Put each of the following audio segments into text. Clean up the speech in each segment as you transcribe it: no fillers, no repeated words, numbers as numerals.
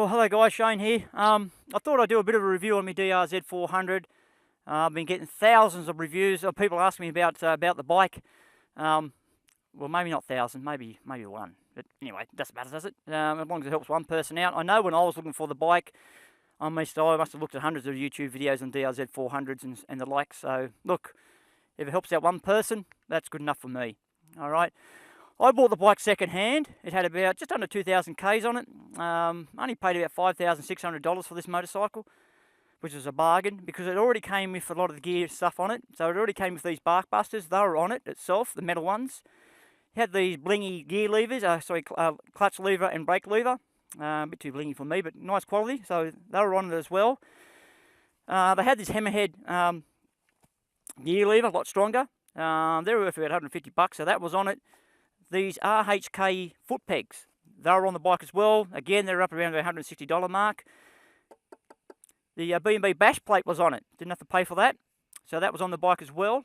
Well, hello guys, Shane here. I thought I'd do a bit of a review on my DRZ400. I've been getting thousands of reviews of people asking me about the bike. Well, maybe not thousands, maybe one. But anyway, it doesn't matter, does it? As long as it helps one person out. I know when I was looking for the bike, I must have looked at hundreds of YouTube videos on DRZ400s and the like. So look, if it helps out one person, that's good enough for me. All right. I bought the bike second hand. It had about just under 2,000 Ks on it. Only paid about $5,600 for this motorcycle, which was a bargain because it already came with a lot of the gear stuff on it. So it already came with these bark busters. They were on it itself, the metal ones. It had these blingy gear levers, clutch lever and brake lever. A bit too blingy for me, but nice quality. So they were on it as well. They had this hammerhead gear lever, a lot stronger. They were worth about $150, so that was on it. These RHK foot pegs, they were on the bike as well. Again, they're up around the $160 mark. The B&B bash plate was on it. Didn't have to pay for that. So that was on the bike as well.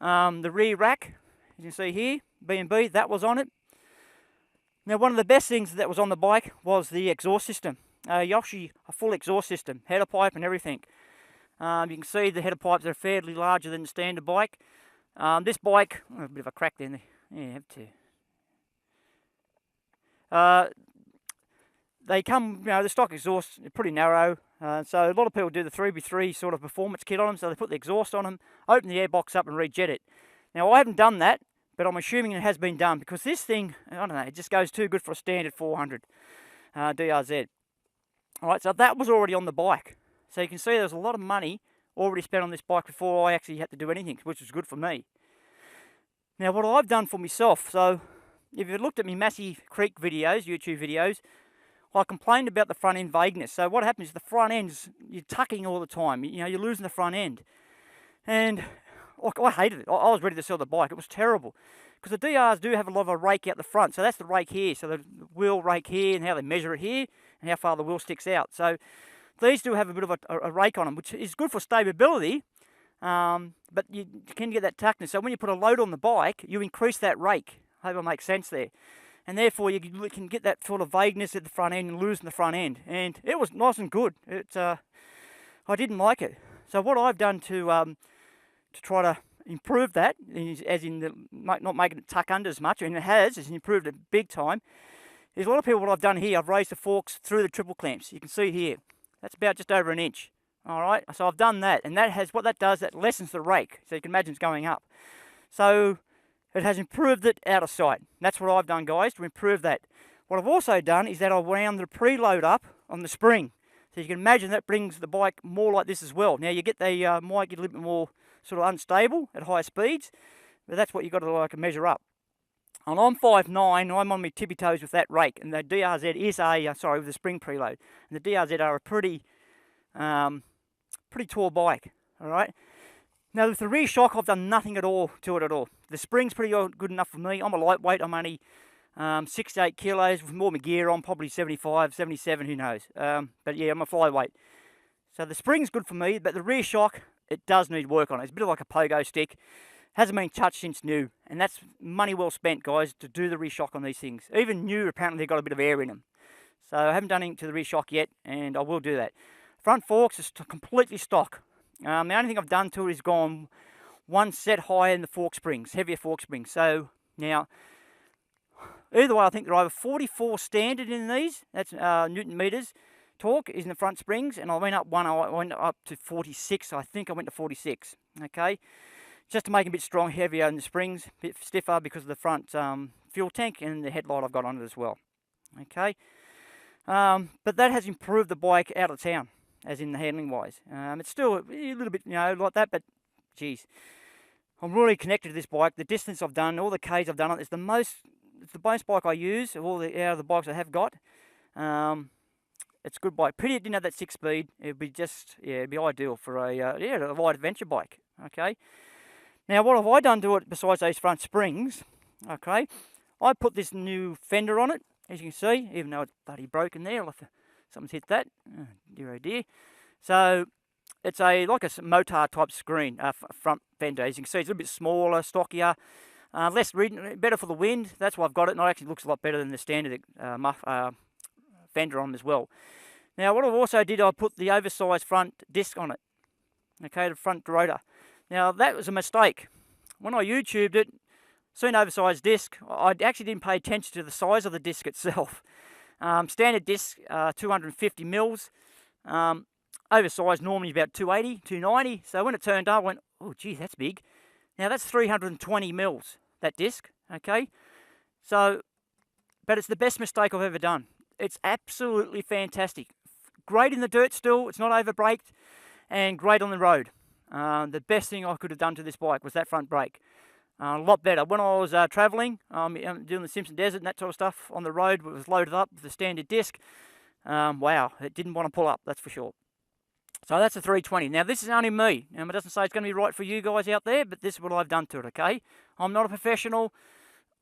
The rear rack, you can see here, B&B, that was on it. Now, one of the best things that was on the bike was the exhaust system. Yoshi, a full exhaust system, header pipe and everything. You can see the header pipes are fairly larger than the standard bike. This bike, a bit of a crack there. Yeah, have to. They come, the stock exhaust is pretty narrow, so a lot of people do the 3x3 sort of performance kit on them, so they put the exhaust on them, open the airbox up and rejet it. Now, I haven't done that, but I'm assuming it has been done, because this thing, I don't know, it just goes too good for a standard 400 DRZ. Alright, so that was already on the bike. So you can see there's a lot of money already spent on this bike before I actually had to do anything, which was good for me. Now, what I've done for myself, so if you've looked at my Massey Creek videos, YouTube videos, I complained about the front end vagueness. So what happens is the front end's, you're tucking all the time. You're losing the front end. And look, I hated it. I was ready to sell the bike. It was terrible. Because the DRs do have a lot of a rake out the front. So that's the rake here. So the wheel rake here and how they measure it here and how far the wheel sticks out. So these do have a bit of a rake on them, which is good for stability. But you can get that tuckness. So when you put a load on the bike, you increase that rake. I hope it makes sense there. And therefore, you can get that sort of vagueness at the front end and losing the front end. And it was nice and good. I didn't like it. So what I've done to try to improve that, as in not making it tuck under as much, and it's improved it big time, is a lot of people, what I've done here, I've raised the forks through the triple clamps. You can see here, that's about just over 1 inch. All right, so I've done that, and what that does, that lessens the rake. So you can imagine it's going up. So it has improved it out of sight. That's what I've done, guys, to improve that. What I've also done is that I've wound the preload up on the spring. So you can imagine that brings the bike more like this as well. Now you get might get a little bit more sort of unstable at higher speeds, but that's what you've got to measure up. And I'm 5'9", I'm on my tippy toes with that rake, and the DRZ is with the spring preload. And the DRZ are a pretty tall bike, all right? Now, with the rear shock, I've done nothing at all to it at all. The spring's pretty good enough for me. I'm a lightweight. I'm only 6 to 8 kilos with more my gear on, probably 75, 77, who knows. But yeah, I'm a flyweight. So the spring's good for me, but the rear shock, it does need work on it. It's a bit like a pogo stick. Hasn't been touched since new, and that's money well spent, guys, to do the rear shock on these things. Even new, apparently they've got a bit of air in them. So I haven't done anything to the rear shock yet, and I will do that. Front forks is completely stock. The only thing I've done to it is gone one set higher in the fork springs, heavier fork springs. So now, either way, I think they're over 44 standard in these. That's Newton meters. Torque is in the front springs, and I went up to 46. I think I went to 46. Okay, just to make it a bit strong, heavier in the springs, a bit stiffer because of the front fuel tank and the headlight I've got on it as well. Okay, but that has improved the bike out of town, as in the handling wise. It's still a little bit, like that, but geez, I'm really connected to this bike. The distance I've done, all the Ks I've done, it's the most bike I use of all the out of the bikes I have got. It's a good bike. Pity it didn't have that 6-speed. It'd be it'd be ideal for a light adventure bike. Okay. Now, what have I done to it besides those front springs? Okay, I put this new fender on it, as you can see, even though it's bloody broken there. Someone's hit that. Oh, dear, oh dear. So it's like a Motard type screen, front fender. As you can see, it's a little bit smaller, stockier, better for the wind. That's why I've got it, and it actually looks a lot better than the standard fender on them as well. Now, what I've also did, I put the oversized front disc on it. Okay, the front rotor. Now, that was a mistake. When I YouTubed it, seen oversized disc, I actually didn't pay attention to the size of the disc itself. Standard disc, 250 mils. Oversized normally about 280, 290. So when it turned up, I went, oh, geez, that's big. Now, that's 320 mils, that disc, okay? So, but it's the best mistake I've ever done. It's absolutely fantastic. Great in the dirt still, it's not over-braked, and great on the road. The best thing I could have done to this bike was that front brake. A lot better. When I was travelling, doing the Simpson Desert and that sort of stuff on the road, it was loaded up with the standard disc. Wow, it didn't want to pull up, that's for sure. So that's a 320. Now, this is only me. It doesn't say it's going to be right for you guys out there, but this is what I've done to it, okay? I'm not a professional.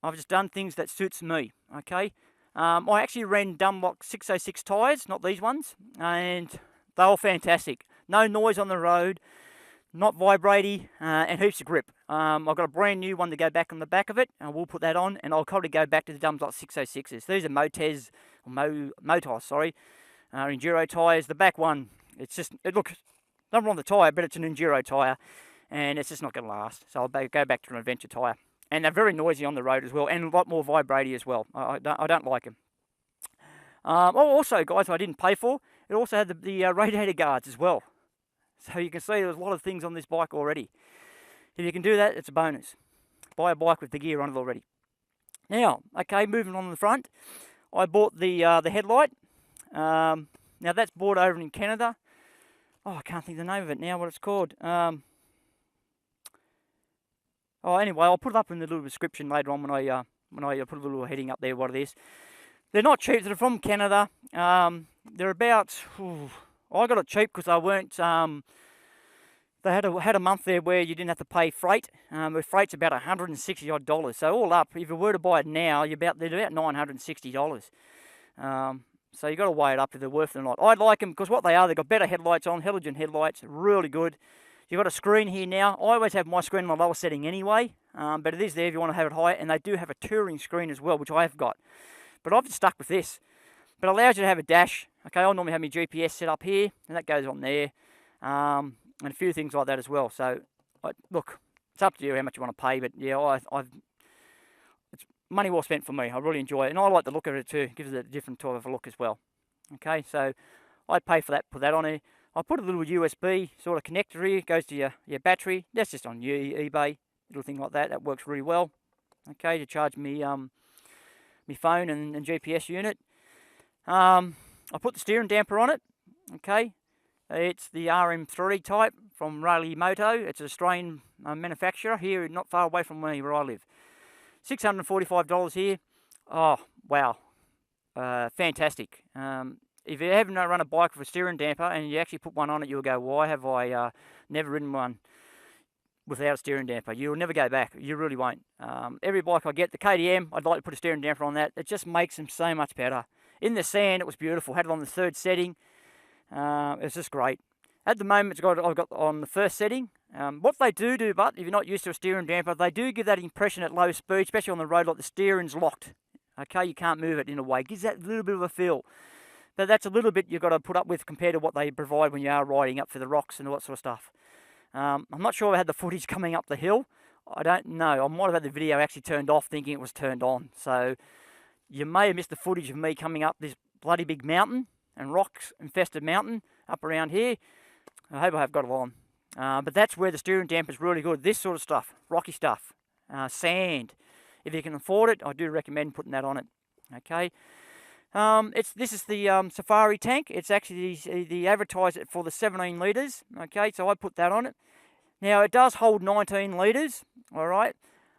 I've just done things that suits me, okay? I actually ran Dunlop 606 tyres, not these ones, and they're all fantastic. No noise on the road, not vibrating, and heaps of grip. I've got a brand new one to go back on the back of it, and we'll put that on, and I'll probably go back to the Dunlop 606s. These are Motos, Enduro tyres. The back one, it's just, it looks, nothing wrong with the tyre, but it's an Enduro tyre, and it's just not going to last. So I'll go back to an adventure tyre. And they're very noisy on the road as well, and a lot more vibrating as well. I don't like them. Also, guys, I didn't pay for, it also had the radiator guards as well. So you can see there's a lot of things on this bike already. If you can do that, it's a bonus. Buy a bike with the gear on it already. Now, okay, moving on to the front, I bought the headlight. Now that's bought over in Canada. Oh, I can't think of the name of it now, what it's called. Anyway, I'll put it up in the little description later on when I put a little heading up there what it is. They're not cheap. They're from Canada. They're about. I got it cheap because I weren't. They had a month there where you didn't have to pay freight. The freight's about $160 odd. So all up, if you were to buy it now, they're about $960. So you got to weigh it up if they're worth it or not. I like them because what they are, they've got better headlights on, halogen headlights, really good. You've got a screen here now. I always have my screen on the lower setting anyway, but it is there if you want to have it higher, and they do have a touring screen as well, which I have got. But I've just stuck with this. But it allows you to have a dash. Okay, I normally have my GPS set up here, and that goes on there, and a few things like that as well. So, look, it's up to you how much you want to pay, but yeah, it's money well spent for me. I really enjoy it, and I like the look of it too. It gives it a different type of a look as well. Okay, so I'd pay for that, put that on there. I put a little USB sort of connector here, it goes to your battery. That's just on eBay, little thing like that. That works really well. Okay, to charge me my phone and GPS unit. I put the steering damper on it. Okay, it's the RM3 type from Raleigh Moto. It's an Australian manufacturer here, not far away from where I live. $645 here. Oh wow, fantastic. If you haven't run a bike with a steering damper and you actually put one on it, you'll go, why have I never ridden one without a steering damper? You'll never go back. You really won't. Every bike I get, the KTM, I'd like to put a steering damper on that. It just makes them so much better. In the sand, it was beautiful. Had it on the third setting. It's just great. At the moment, I've got on the first setting. What they do, but if you're not used to a steering damper, they do give that impression at low speed, especially on the road, like the steering's locked. Okay, you can't move it in a way. It gives that little bit of a feel. But that's a little bit you've got to put up with compared to what they provide when you are riding up for the rocks and all that sort of stuff. I'm not sure I had the footage coming up the hill. I don't know. I might have had the video actually turned off thinking it was turned on. So you may have missed the footage of me coming up this bloody big mountain and rocks infested mountain up around here. I hope I have got it on. But that's where the steering damper is really good. This sort of stuff, rocky stuff, sand. If you can afford it, I do recommend putting that on it. Okay. This is the Safari tank. It's actually the advertise it for the 17 litres. Okay, so I put that on it. Now it does hold 19 litres. All right,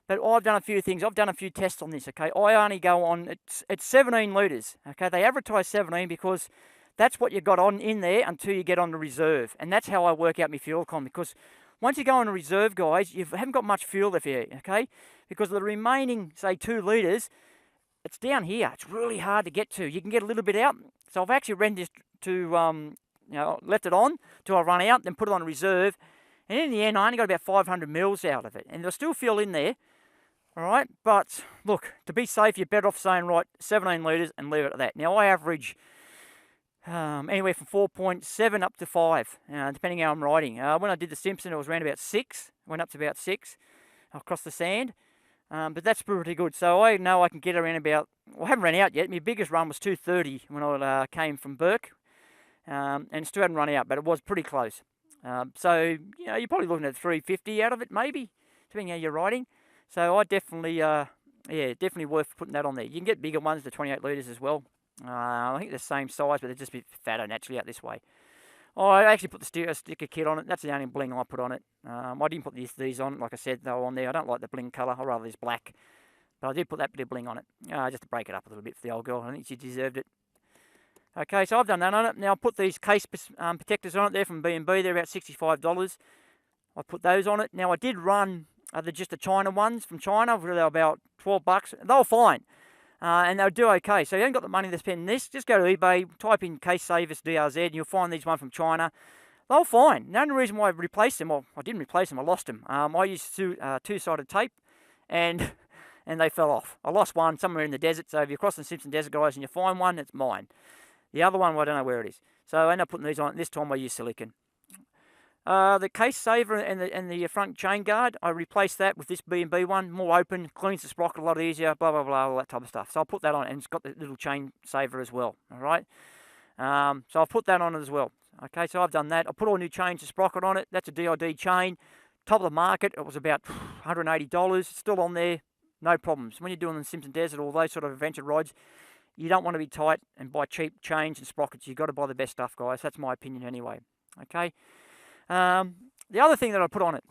but I've done a few things. I've done a few tests on this. Okay, I only go on it's 17 litres. Okay, they advertise 17 because that's what you got on in there until you get on the reserve, and that's how I work out my fuel economy. Because once you go on a reserve, guys, you haven't got much fuel left here. Okay, because the remaining say 2 litres. It's down here. It's really hard to get to. You can get a little bit out. So I've actually ran this to, left it on till I run out, then put it on reserve. And in the end, I only got about 500 mils out of it. And there's still fuel in there. All right. But look, to be safe, you're better off saying, right, 17 litres and leave it at that. Now, I average anywhere from 4.7 up to 5, depending how I'm riding. When I did the Simpson, it was around about 6, went up to about 6 across the sand. But that's pretty good. So I know I can get around about, well, I haven't run out yet. My biggest run was 2:30 when I came from Burke. And still hadn't run out, but it was pretty close. So, you know, you're probably looking at 350 out of it, maybe, depending how you're riding. So I definitely, yeah, definitely worth putting that on there. You can get bigger ones, the 28 litres as well. I think they're the same size, but they're just a bit fatter naturally out this way. Oh, I actually put the sticker kit on it. That's the only bling I put on it. I didn't put these on. Like I said, they were on there. I don't like the bling colour. I'd rather this black. But I did put that bit of bling on it, just to break it up a little bit for the old girl. I think she deserved it. Okay, so I've done that on it. Now I put these case protectors on it there from B&B. They're about $65. I put those on it. Now I did run just the China ones from China. They were about $12. They were fine. And they'll do okay. So you haven't got the money to spend this. Just go to eBay, type in Case Savers DRZ, and you'll find these one from China. They're fine. The only reason why I replaced them, well, I didn't replace them, I lost them. I used two-sided tape, and they fell off. I lost one somewhere in the desert, so if you're crossing the Simpson Desert, guys, and you find one, it's mine. The other one, well, I don't know where it is. So I end up putting these on. This time I use silicone. The case saver and the front chain guard, I replaced that with this B&B one. More open, cleans the sprocket a lot easier, blah, blah, blah, all that type of stuff. So I'll put that on, and it's got the little chain saver as well, all right? So I'll put that on it as well. Okay, so I've done that. I put all new chains and sprocket on it. That's a DID chain. Top of the market, it was about $180. It's still on there, no problems. When you're doing the Simpson Desert or those sort of adventure rides, you don't want to be tight and buy cheap chains and sprockets. You've got to buy the best stuff, guys. That's my opinion anyway. Okay. The other thing that I put on it,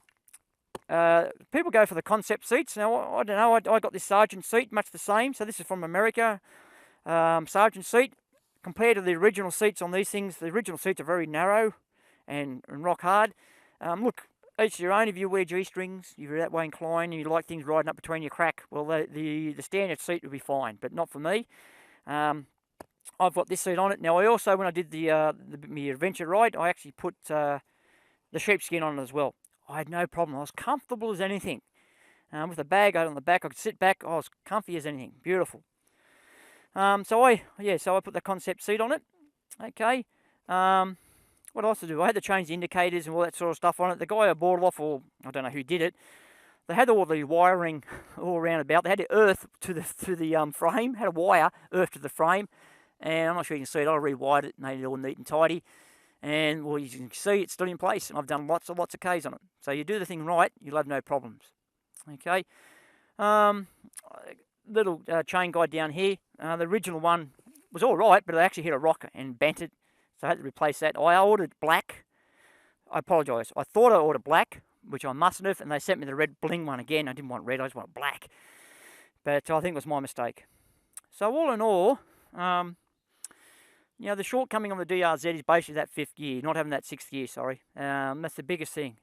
people go for the concept seats. Now, I don't know, I got this Sergeant seat, much the same. So this is from America, Sergeant seat. Compared to the original seats on these things, the original seats are very narrow and rock hard. Look, each your own. If you wear G-strings, you're that way inclined, and you like things riding up between your crack, well, the standard seat will be fine, but not for me. I've got this seat on it. Now, I also, when I did my adventure ride, I actually put the sheepskin on it as well. I had no problem. I was comfortable as anything. With the bag out on the back, I could sit back. I was comfy as anything. Beautiful. So I put the concept seat on it. Okay. What else to do? I had to change the indicators and all that sort of stuff on it. The guy I bought it off, or I don't know who did it, they had all the wiring all around about. They had the earth to the frame. Had a wire earth to the frame, and I'm not sure you can see it. I rewired it, made it all neat and tidy, and well, you can see it's still in place. And I've done lots of Ks on it. So you do the thing right, you'll have no problems. Okay. Little chain guide down here. The original one was all right, but I actually hit a rock and bent it, so I had to replace that. I ordered black. I apologise. I thought I ordered black, which I mustn't have, and they sent me the red bling one again. I didn't want red, I just wanted black. But I think it was my mistake. So all in all, you know, the shortcoming on the DRZ is basically that 5th gear, not having that 6th gear, sorry. That's the biggest thing.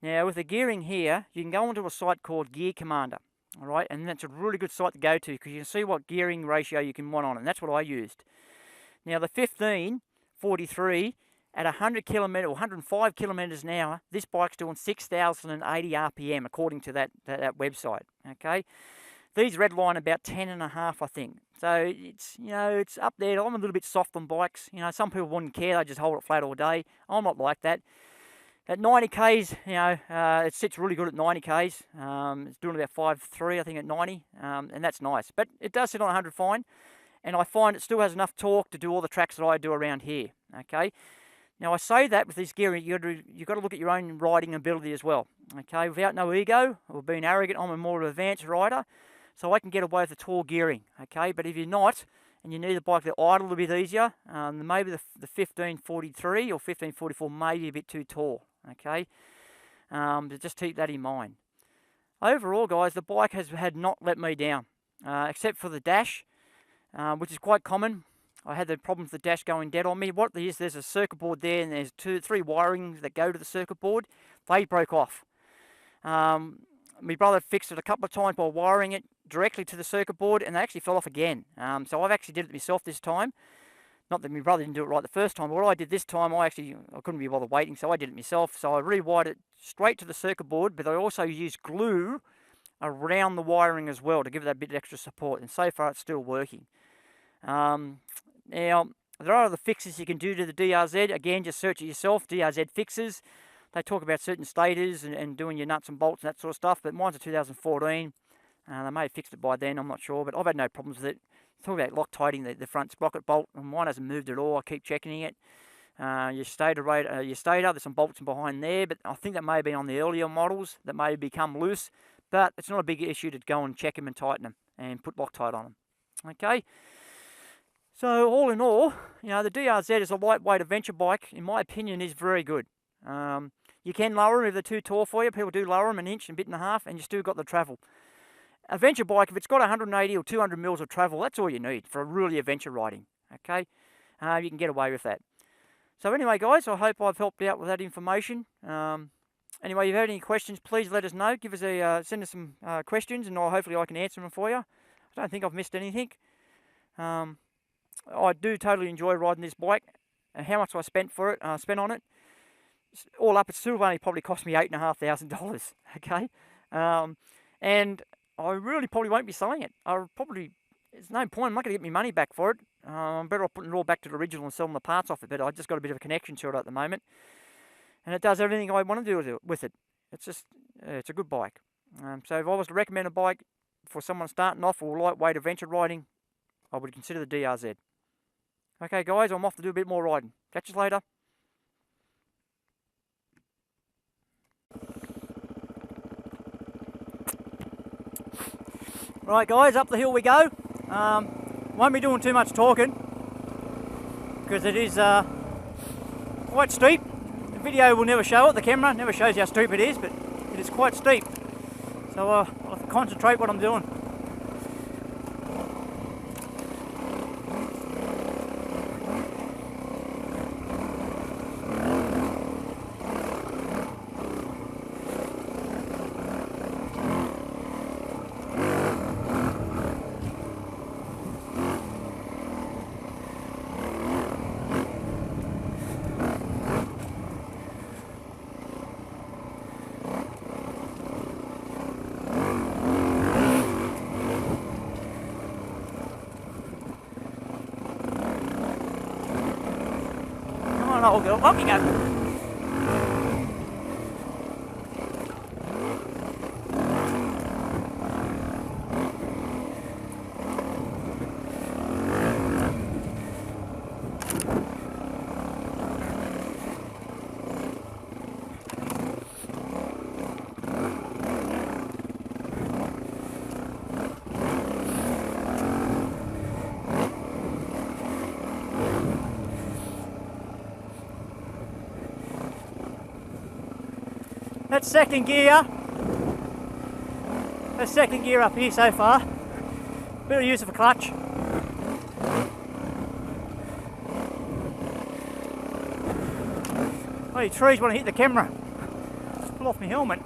Now, with the gearing here, you can go onto a site called Gear Commander, all right? And that's a really good site to go to because you can see what gearing ratio you can want on it, and that's what I used. Now, the 1543, at 100 kilometre or 105 kilometres an hour, this bike's doing 6,080 RPM according to that website. Okay, these redline about 10.5, I think. So it's, you know, it's up there. I'm a little bit soft on bikes. You know, some people wouldn't care; they just hold it flat all day. I'm not like that. At 90 k's, you know, it sits really good at 90 k's. It's doing about 5.3, I think, at 90, and that's nice. But it does sit on 100 fine, and I find it still has enough torque to do all the tracks that I do around here. Okay. Now, I say that with this gearing, you've got to look at your own riding ability as well, okay? Without no ego or being arrogant, I'm a more advanced rider, so I can get away with the tall gearing, okay? But if you're not, and you need a bike that idle a bit easier, maybe the 1543 or 1544 may be a bit too tall, okay? But just keep that in mind. Overall, guys, the bike had not let me down, except for the dash, which is quite common. I had the problems with the dash going dead on me. What there is, there's a circuit board there, and there's 3 wirings that go to the circuit board. They broke off. My brother fixed it a couple of times by wiring it directly to the circuit board, and they actually fell off again. So I've actually did it myself this time. Not that my brother didn't do it right the first time, but what I did this time, I couldn't be bothered waiting, so I did it myself. So I rewired it straight to the circuit board, but I also used glue around the wiring as well to give it that bit of extra support, and so far it's still working. Now, There are other fixes you can do to the DRZ. Again, just search it yourself, DRZ fixes. They talk about certain stators and doing your nuts and bolts and that sort of stuff, but mine's a 2014. They may have fixed it by then, I'm not sure, but I've had no problems with it. Talk about Loctiting the front sprocket bolt, and mine hasn't moved at all. I keep checking it. Your stator, there's some bolts behind there, but I think that may have been on the earlier models that may have become loose, but it's not a big issue to go and check them and tighten them and put Loctite on them. Okay, so all in all, you know, the DRZ is a lightweight adventure bike, in my opinion, is very good. You can lower them if they're too tall for you. People do lower them an inch and a bit and a half, and you still got the travel. Adventure bike, if it's got 180 or 200 mils of travel, that's all you need for really adventure riding. Okay, you can get away with that. So anyway, guys, I hope I've helped out with that information. Anyway, if you've had any questions, please let us know. Give us send us some questions, and hopefully I can answer them for you. I don't think I've missed anything. I do totally enjoy riding this bike, and how much I spent on it. All up, it's still only probably cost me $8,500. Okay, and I really probably won't be selling it. There's no point. I'm not going to get my money back for it. I'm better off putting it all back to the original and selling the parts off it. But I just got a bit of a connection to it at the moment, and it does everything I want to do with it. It's just, it's a good bike. So if I was to recommend a bike for someone starting off or lightweight adventure riding, I would consider the DRZ. Okay, guys, I'm off to do a bit more riding. Catch you later. Right, guys, up the hill we go. Won't be doing too much talking because it is quite steep. The video will never show it, the camera never shows how steep it is, but it is quite steep. So I'll have to concentrate what I'm doing. I'll go. Up you go. That's second gear. That's second gear up here so far. Bit of use of a clutch. Oh, the trees want to hit the camera. Pull off my helmet.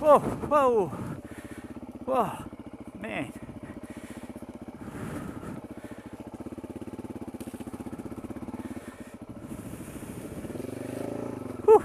Whoa, whoa, whoa, man. Whew.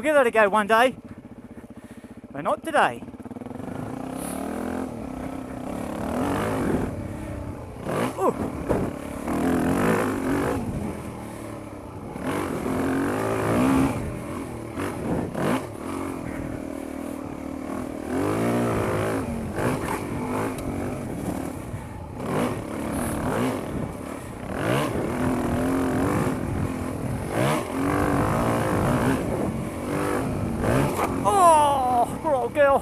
We'll give that a go one day, but not today. Ooh. Oh, poor old girl.